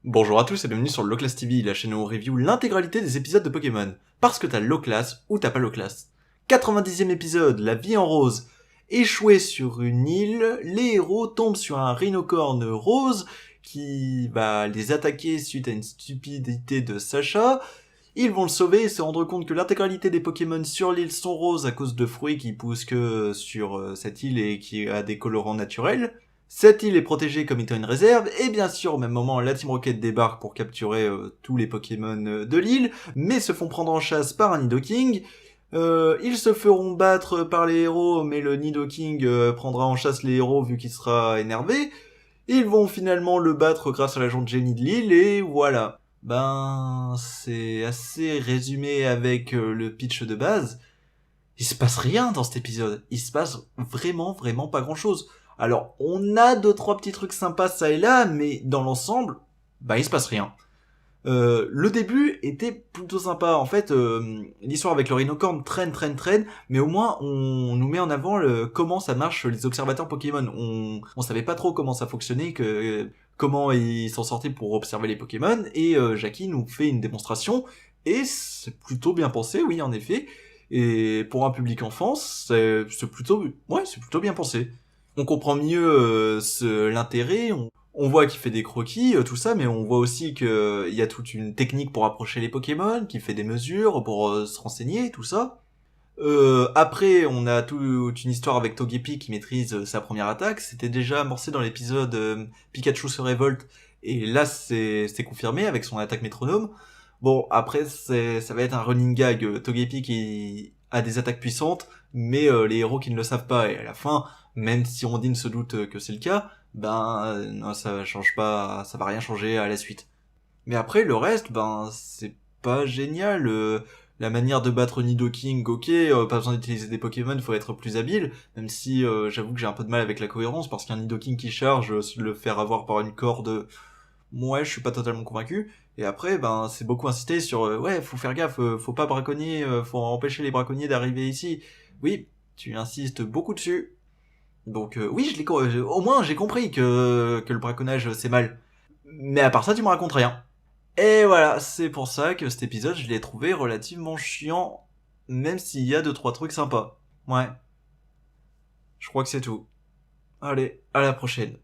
Bonjour à tous et bienvenue sur Loclass TV, la chaîne où on review l'intégralité des épisodes de Pokémon. Parce que t'as Loclass ou t'as pas Loclass. 90e épisode, la vie en rose. Échoué sur une île, les héros tombent sur un rhinocorne rose qui va les attaquer suite à une stupidité de Sacha. Ils vont le sauver et se rendre compte que l'intégralité des Pokémon sur l'île sont roses à cause de fruits qui poussent que sur cette île et qui a des colorants naturels. Cette île est protégée comme étant une réserve, et bien sûr, au même moment, la Team Rocket débarque pour capturer tous les Pokémon de l'île, mais se font prendre en chasse par un Nidoking. Ils se feront battre par les héros, mais le Nidoking prendra en chasse les héros vu qu'il sera énervé. Ils vont finalement le battre grâce à l'agent de génie de l'île, et voilà. Ben, c'est assez résumé avec le pitch de base. Il se passe rien dans cet épisode. Il se passe vraiment pas grand chose. Alors, on a deux trois petits trucs sympas ça et là, mais dans l'ensemble, bah il se passe rien. Le début était plutôt sympa. En fait, l'histoire avec le rhinocorne traîne, mais au moins on nous met en avant comment ça marche les observateurs Pokémon. On savait pas trop comment ça fonctionnait, comment ils s'en sortaient pour observer les Pokémon, et Jackie nous fait une démonstration, et c'est plutôt bien pensé, oui en effet. Et pour un public enfance, c'est plutôt bien pensé. On comprend mieux l'intérêt, on voit qu'il fait des croquis, tout ça, mais on voit aussi qu'il y a toute une technique pour approcher les Pokémon, qu'il fait des mesures pour se renseigner, tout ça. Après, on a toute une histoire avec Togepi qui maîtrise sa première attaque. C'était déjà amorcé dans l'épisode Pikachu se révolte, et là c'est confirmé avec son attaque métronome. Bon, après ça va être un running gag, Togepi qui a des attaques puissantes, mais les héros qui ne le savent pas, et à la fin, même si Ondine se doute que c'est le cas, ben non, ça change pas, ça va rien changer à la suite. Mais après le reste, ben c'est pas génial. La manière de battre Nidoking, ok, pas besoin d'utiliser des Pokémon, faut être plus habile, même si j'avoue que j'ai un peu de mal avec la cohérence, parce qu'un Nidoking qui charge, le faire avoir par une corde, ouais, je suis pas totalement convaincu. Et après, ben, c'est beaucoup insisté sur, ouais, faut faire gaffe, faut pas braconner, faut empêcher les braconniers d'arriver ici. Oui, tu insistes beaucoup dessus. Donc oui, au moins j'ai compris que le braconnage c'est mal. Mais à part ça, tu me racontes rien. Et voilà, c'est pour ça que cet épisode, je l'ai trouvé relativement chiant, même s'il y a deux trois trucs sympas. Ouais, je crois que c'est tout. Allez, à la prochaine.